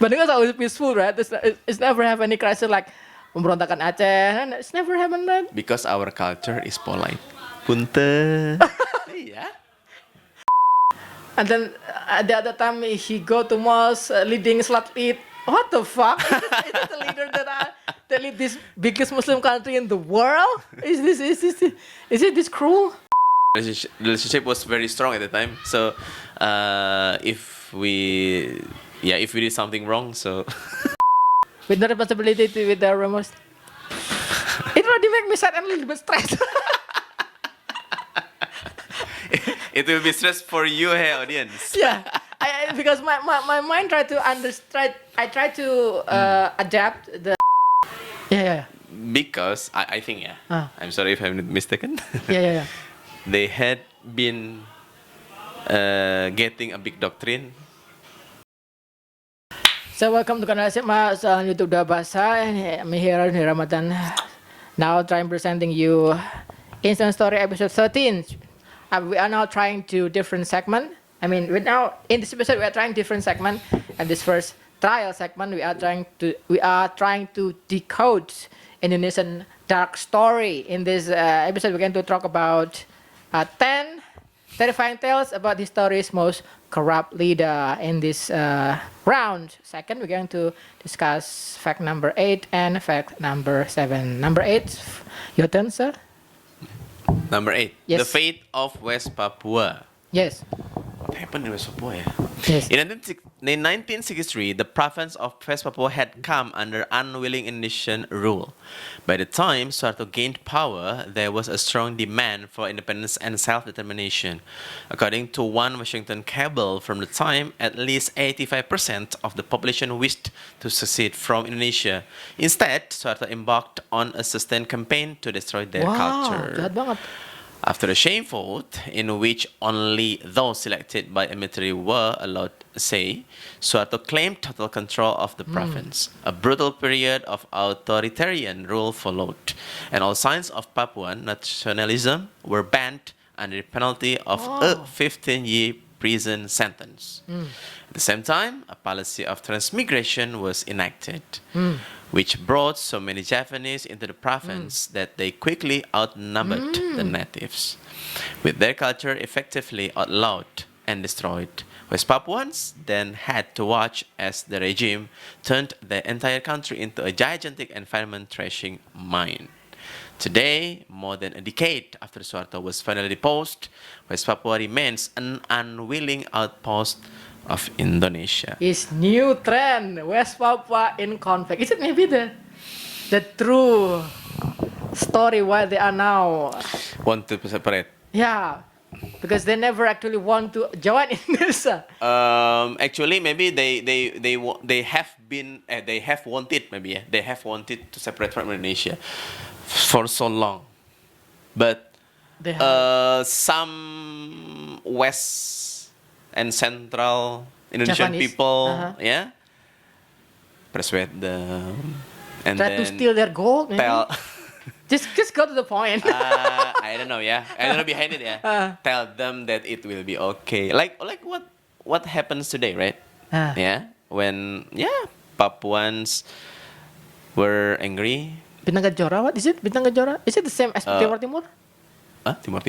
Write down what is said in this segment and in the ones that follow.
But it was always peaceful, right? It's never have any crisis like pemberontakan Aceh. And it's never happened, right? Because our culture is polite. Punten. Iya. And then at the other time he go to mosque leading Salat Eid. What the fuck? Is this the leader that lead this biggest Muslim country in the world? Is it this cruel? Relationship was very strong at the time. So, if we did something wrong, so With no responsibility with the remorse. It already make me sad and a little bit stressed. it will be stress for you, hey audience. Yeah, because my mind tried to understand. I tried to adapt the. Yeah. Because I think I'm sorry if I'm not mistaken. Yeah. They had been getting a big doctrine. So welcome to Kanal SMA on YouTube Dah Bahasa. I'm here in Ramadan. Now trying presenting you Instant Story episode 13. We are now trying to different segment. I mean, in this episode we are trying different segment. And this first trial segment we are trying to decode Indonesian dark story. In this episode we're going to talk about 10 terrifying tales about history's most corrupt leader. In this round second we're going to discuss fact number 8 and fact number 7. Number 8, your turn, sir. Number 8. Yes. The fate of West Papua. Yes. What happened in West Papua? Yes. In 1963, the province of West Papua had come under unwilling Indonesian rule. By the time Suharto gained power, there was a strong demand for independence and self-determination. According to one Washington cable from the time, at least 85% of the population wished to secede from Indonesia. Instead, Suharto embarked on a sustained campaign to destroy their culture. Jahat banget. After a shame vote, in which only those selected by a military were allowed to say, Suharto claimed total control of the province. A brutal period of authoritarian rule followed, and all signs of Papuan nationalism were banned under the penalty of a 15-year prison sentence. At the same time, a policy of transmigration was enacted, which brought so many Japanese into the province that they quickly outnumbered the natives. With their culture effectively outlawed and destroyed, West Papuans then had to watch as the regime turned the entire country into a gigantic environment thrashing mine. Today, more than a decade after Suharto was finally deposed, West Papua remains an unwilling outpost of Indonesia. Is new trend West Papua in conflict. Is it maybe the true story why they are now? Want to separate? Yeah, because they never actually want to join Indonesia. Actually, maybe they have wanted they have wanted to separate from Indonesia for so long, but some West and Central Indonesian Japanese. people, persuade them and Try then to steal their gold. Maybe. tell. Just go to the point. I don't know. I don't know behind it. Tell them that it will be okay. Like what happens today, right? When Papuans were angry. Bintang Kejora, what is it? Bintang Kejora? Is it the same as Timur Timur? Timur.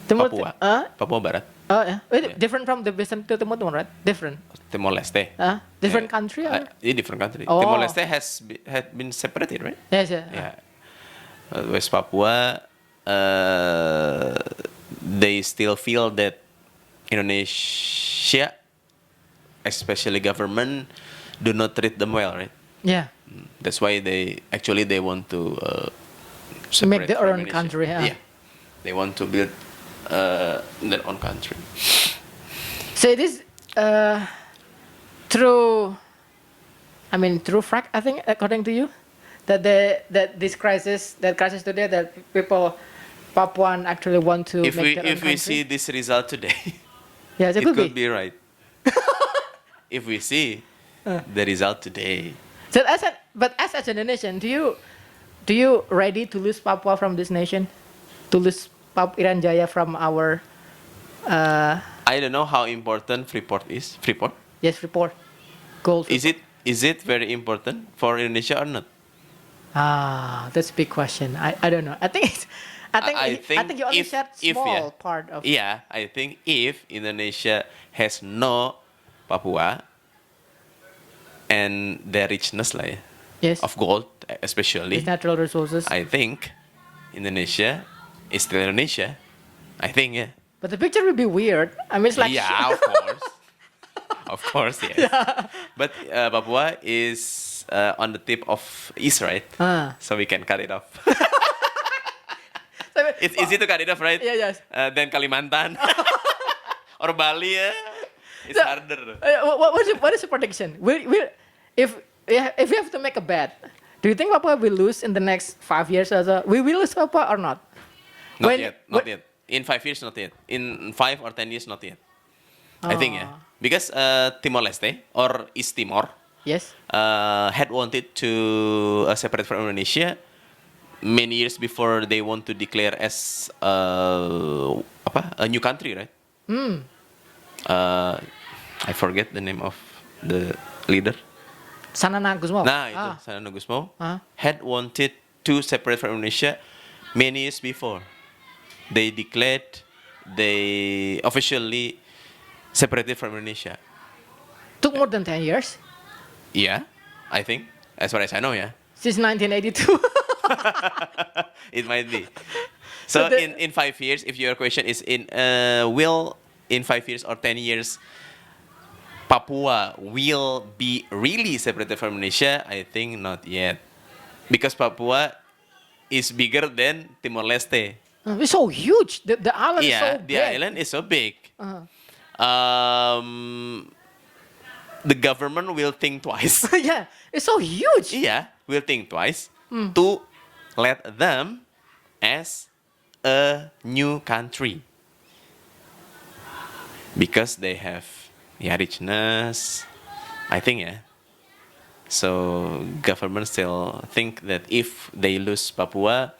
Papua. Papua Barat. Oh yeah. Different from the Western to Timur Timur, right? Different. Timor Leste. Different country. Or? Different country. Oh. Timor Leste had been separated, right? Yes. Yeah. West Papua, they still feel that Indonesia, especially government, do not treat them well, right? Yeah. That's why they want to Make their own Indonesia. country. Yeah. They want to build their own country. So it is true fact, I think, according to you, that this crisis today, that people Papuan actually want to If make their own country. we see this result today, yes, it could be right. If we see the result today. So as an Indonesian, do you ready to lose Papua from this nation, to lose Irian Jaya from our? I don't know how important Freeport is. Freeport. Yes, Freeport. Gold. Is Freeport. is it very important for Indonesia or not? That's a big question. I don't know. I think I think you only if shared if yeah, small part of. yeah, I think if Indonesia has no Papua and their richness lah, Yes. of gold With especially, natural resources. I think Indonesia is still Indonesia. I think, yeah. But the picture would be weird. I mean, it's like Yeah, of course. Of course, yes. But Papua is on the tip of east, right? Ah. So we can cut it off. So, It's easy to cut it off, right? Yeah, yes. Than Kalimantan or Bali, it's So, harder. what is your prediction? If if we have to make a bet, do you think Papua will lose in the next 5 years or so? We will lose Papua or not? Not yet, not yet. In 5 years, not yet. In 5 or 10 years, not yet. I think, yeah. Because Timor-Leste or East Timor Yes. had wanted to separate from Indonesia many years before they want to declare as a new country, right? I forget the name of the leader. Sanana Gusmo. Nah, itu Sanana Gusmo Ah. had wanted to separate from Indonesia many years before. They declared they officially separated from Indonesia. Took more than 10 years. Yeah, I think. As far as I know, yeah. Since 1982. It might be. So in 5 years, if your question is will in 5 years or 10 years Papua will be really separated from Indonesia, I think not yet. Because Papua is bigger than Timor-Leste. It's so huge. The island is so Yeah, big. the island is so big. Uh-huh. The government will think twice. Yeah, it's so huge. Yeah, will think twice to let them as a new country. Because they have richness, I think, yeah. So government still think that if they lose Papua,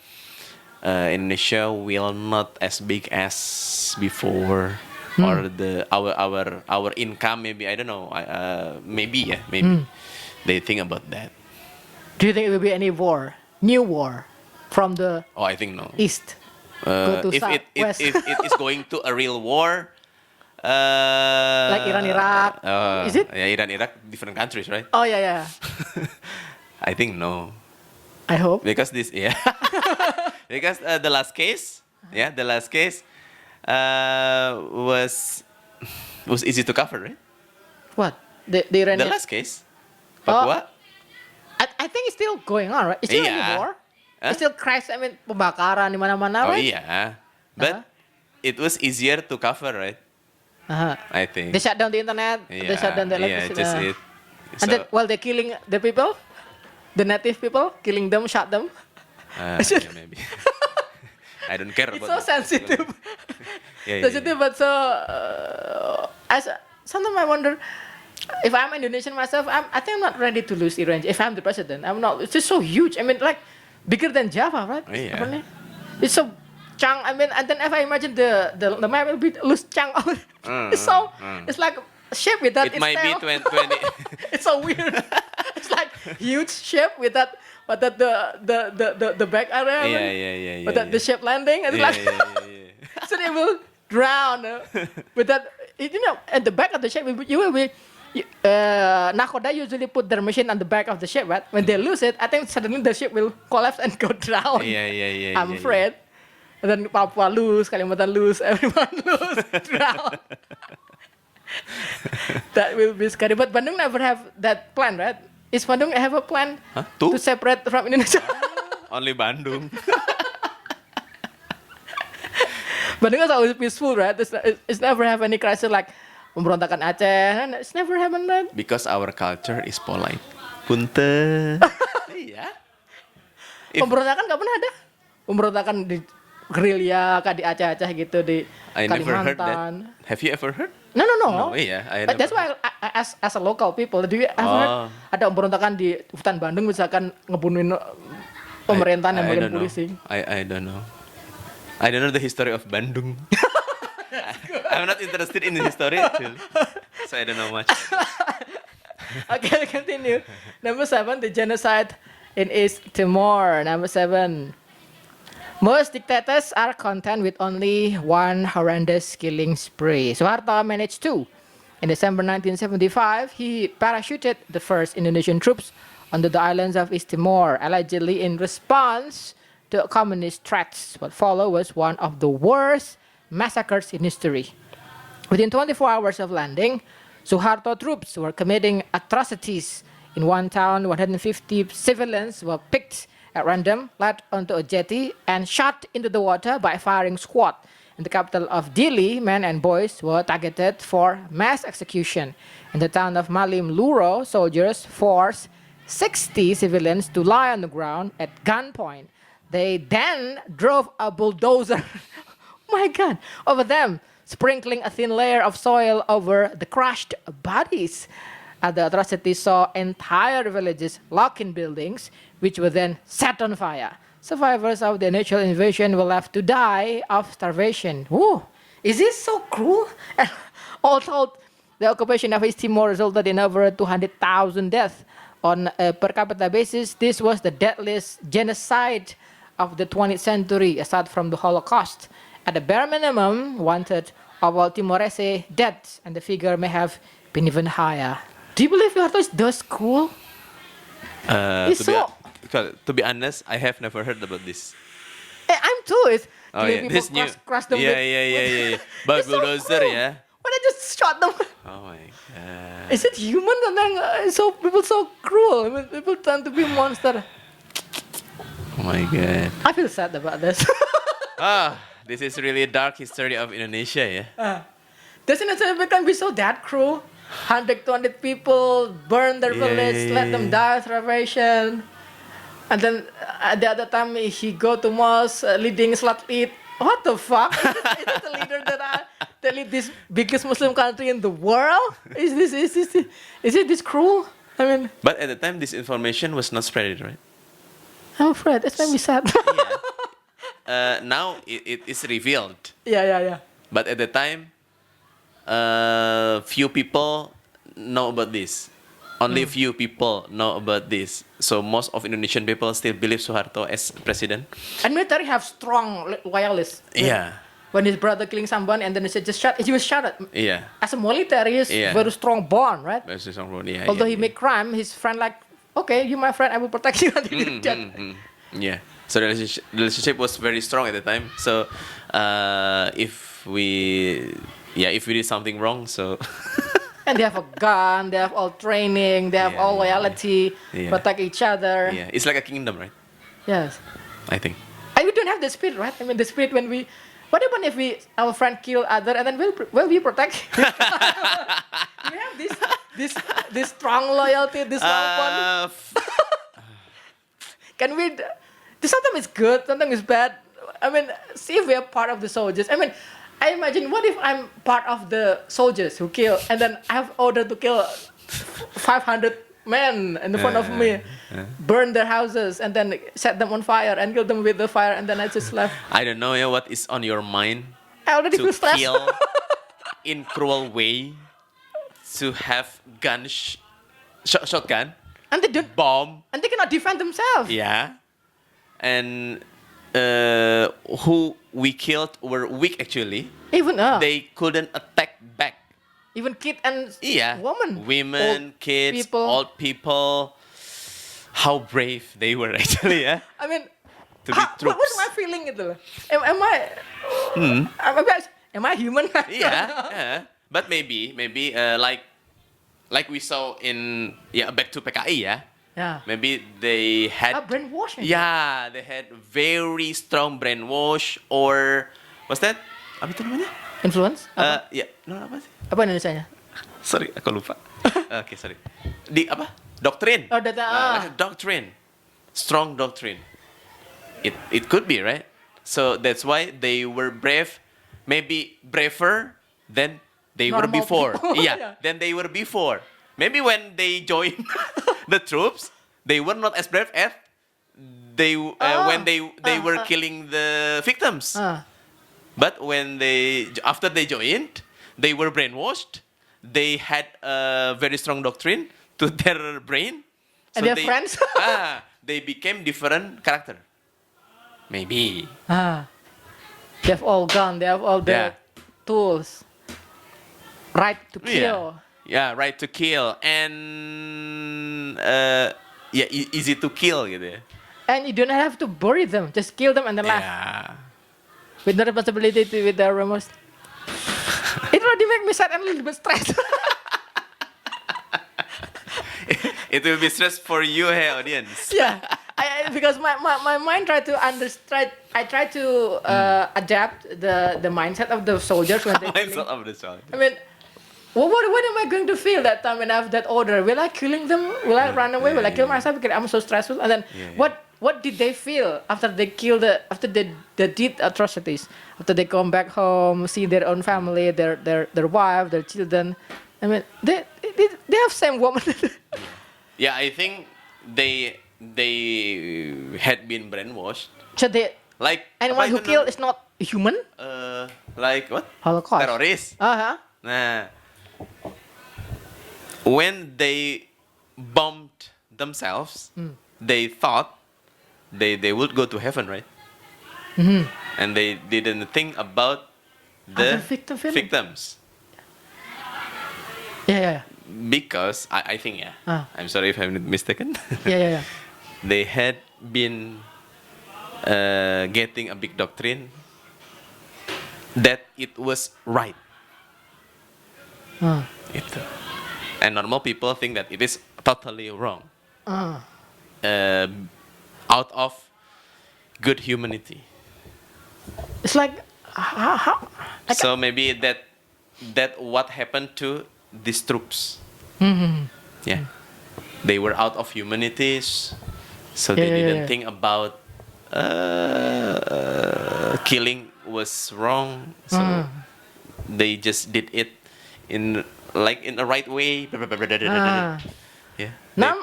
Indonesia will not as big as before, or our income maybe, I don't know, maybe they think about that. Do you think it will be any war, new war, from the Oh, I think no. east? Go to If south, west. it is going to a real war, Like Iran, Iraq. Is it? Yeah, Iran, Iraq, different countries, right? Oh yeah. I think no, I hope. because because the last case, was easy to cover, right? What? The Iranian. The last case, Papua. I think it's still going on, right? It's still Iya. any war. Huh? It's still crash. I mean, pembakaran di mana-mana, Oh right? yeah, but it was easier to cover, right? Uh-huh. I think. They shut down the internet. They shut down the electricity. just it. And then while they're killing the people, the native people, killing them, shot them. Yeah, maybe. I don't care It's about so that. sensitive. Yeah. Sensitive, but so sometimes I wonder if I'm Indonesian myself. I think I'm not ready to lose Iran. If I'm the president, I'm not. It's just so huge. I mean, like bigger than Java, right? Yeah. Apparently. It's so chunk. I mean, and then if I imagine the map will be loose chunk. It's so. It's like a shape with that. It might be 20. It's so weird. It's like huge shape with that, but that the back area. Yeah. But that the shape landing, and it's like so they will drown with that. You know, at the back of the ship, you will be. Nakoda usually put their machine on the back of the ship, right? When they lose it, I think suddenly the ship will collapse and go down. Yeah. I'm afraid. And then Papua lose, Kalimantan lose, everyone lose, drown. That will be scary. But Bandung never have that plan, right? Is Bandung have a plan Huh? to separate from Indonesia? Only Bandung. Bandung is always peaceful, right? It's never have any crisis like pemberontakan Aceh. It's never happened, right? Because our culture is polite. Punten. Iya. If- Pemberontakan nggak pernah ada. Pemberontakan di gerilya kayak di Aceh-Aceh gitu di I never heard that. Kalimantan. Have you ever heard? No. No, iya. But that's why as a local people, do you ever heard ada pemberontakan di hutan Bandung misalkan ngebunuhin pemerintahan yang I bagian don't know. polisi? I don't know. I don't know the history of Bandung. I'm not interested in the history actually. So I don't know much. Okay, we continue. Number 7, the genocide in East Timor. Number 7. Most dictators are content with only one horrendous killing spree. Suharto managed two. In December 1975, he parachuted the first Indonesian troops onto the islands of East Timor, allegedly in response to communist threats. What followed was one of the worst massacres in history. Within 24 hours of landing, Suharto troops were committing atrocities. In one town, 150 civilians were picked at random, led onto a jetty, and shot into the water by a firing squad. In the capital of Dili, men and boys were targeted for mass execution. In the town of Malim Luro, soldiers forced 60 civilians to lie on the ground at gunpoint. They then drove a bulldozer, oh my God, over them, sprinkling a thin layer of soil over the crushed bodies. The atrocity saw entire villages locked in buildings, which were then set on fire. Survivors of the initial invasion were left to die of starvation. Whoa, is this so cruel? All told, the occupation of East Timor resulted in over 200,000 deaths. On a per capita basis, this was the deadliest genocide of the 20th century, aside from the Holocaust. At the bare minimum, 1/3 of all Timorese deaths, and the figure may have been even higher. Do you believe Suharto is thus cruel? It's To be honest, I have never heard about this. I'm too. It's Oh killing yeah, people, this new. crush them Yeah, with, yeah. But It's so bulldozer, cruel. yeah. Why they just shot them? Oh my god. Is it human? And then so people so cruel. I mean, people tend to be monster. Oh my god. I feel sad about this. This is really a dark history of Indonesia, yeah. Doesn't it every time be so that cruel? 120 people burn their village, let them die of starvation. And then at the other time he go to mosque leading Salat Eid. What the fuck? Is this the leader that lead this biggest Muslim country in the world? Is it this cruel? I mean, But at the time, this information was not spread, right? I'm afraid. That's why we sad. Now it is revealed. Yeah. But at the time, few people know about this. Only few people know about this. So most of Indonesian people still believe Suharto as president. And military have strong loyalists. Yeah. When his brother killing someone and then he was shot at. Yeah. As a military, he's very strong bond, right? Yeah, Although he yeah. make crime, his friend like, okay, you my friend, I will protect you until you dead. Yeah. So the relationship was very strong at the time. So if we did something wrong, so And they have a gun, they have all training, they have all loyalty, protect each other. yeah, it's like a kingdom, right? Yes. I think. And we don't have the spirit, right? I mean, the spirit when we, what happen if our friend kill other and then will we protect? We have this strong loyalty, this strong bond. Can we? Sometimes it's good, sometimes it's bad. I mean, see if we are part of the soldiers. I mean, I imagine what if I'm part of the soldiers who kill, and then I have order to kill 500 men in the front of me, burn their houses, and then set them on fire and kill them with the fire, and then I just left. I don't know what is on your mind I already to feel stressed. kill in cruel way, to have shotgun, And they don't, bomb, and they cannot defend themselves. yeah, and who we killed were weak actually. Even They couldn't attack back. even kid and Yeah, women, women, old kids, people. old people. How brave they were actually, yeah. I mean, To be what's troops. my feeling itu? Am I human? Yeah. But maybe like we saw in back to PKI, yeah. Yeah. Maybe they had Brainwashing. yeah, they had very strong brainwash or what's that? Apa itu namanya? Influence? Apa? Apa sih? Apa Indonesianya? Sorry, aku lupa. Oke, sorry. Di apa? Doctrine. Oh, data. Like a doctrine. Strong doctrine. It could be, right? So that's why they were brave, maybe braver than they were Normal before. people. Yeah, than they were before. Maybe when they joined the troops, they were not as brave as they when they were killing the victims. But when after they joined, they were brainwashed. They had a very strong doctrine to their brain. And they're friends? They became different character. Maybe. They've all gone. They have all the Yeah. tools. Right to kill. Yeah, right to kill and easy to kill gitu ya. And you don't have to bury them. Just kill them and then laugh. Yeah. With no responsibility with the remorse. It already make me sad and a little bit stressed. It will be stress for you, hey audience. Yeah. Because my mind tried to understand. I tried to adapt the mindset of the soldiers when they Mindset of the child. I mean, what am I going to feel that time when I have that order? Will I killing them? Will I run away? Will I kill myself because I'm so stressful? And then what did they feel after they did atrocities? After they come back home, see their own family, their wife, their children. I mean, they have same woman. Yeah, I think they had been brainwashed. So they Like anyone apa who itu kill namanya? is not human. Like what? Holocaust. Teroris. Nah, when they bombed themselves, they thought they would go to heaven, right? And they didn't think about the Other victim feeling. victims. Yeah. Because I think, I'm sorry if I'm not mistaken. Yeah. They had been getting a big doctrine that it was right. Itu. And normal people think that it is totally wrong. Out of good humanity. It's like how So maybe that what happened to these troops. Yeah, they were out of humanities, so they didn't think about killing was wrong. So they just did it in the right way. Yeah. Now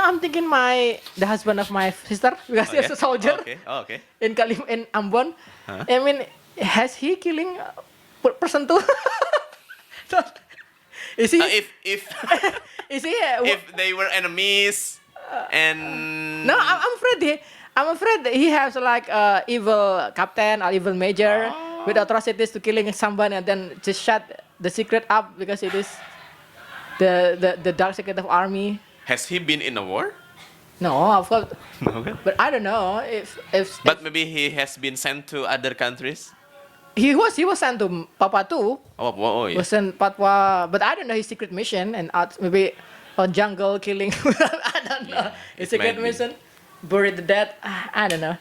I'm thinking the husband of my sister because he's a soldier Okay. in Ambon. I mean, has he killing person too? Is he? If Is he? if they were enemies and No, I'm afraid that he has like evil captain or evil major with atrocities to killing someone and then just shut the secret up because it is the dark secret of army. has he been in a war? No, of course. Okay. But I don't know if But maybe he has been sent to other countries. he was sent to Papua too. Oh yeah. Was sent Papua, but I don't know his secret mission and maybe a jungle killing. I don't know his it secret might be. mission. Bury the dead. I don't know.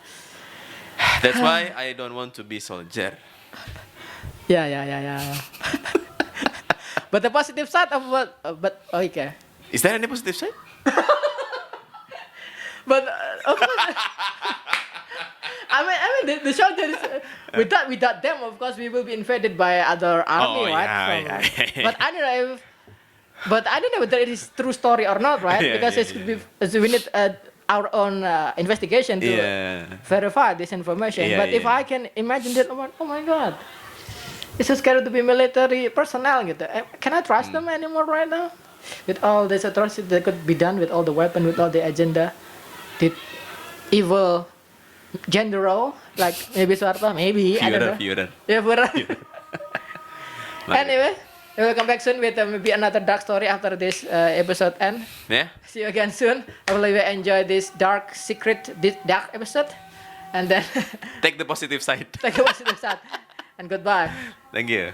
That's why I don't want to be soldier. Yeah. But the positive side of what? But okay. Is there any positive side? But of course, I mean the soldiers without them, of course, we will be invaded by other army, right? Yeah. But I don't know whether it is true story or not, right? Yeah, Because we need our own investigation to verify this information. Yeah, But if yeah. I can imagine that, oh my God, it's so scary to be military personnel. Gitu. Can I trust them anymore right now? With all this atrocity that could be done, with all the weapon, with all the agenda, the evil general like maybe Suharto, maybe I don't know. Führer. Yeah, Führer. Like- Anyway, we will come back soon with maybe another dark story after this episode end. Yeah. See you again soon. I will really enjoy this dark episode, and then Take the positive side. take a positive side. And goodbye. Thank you.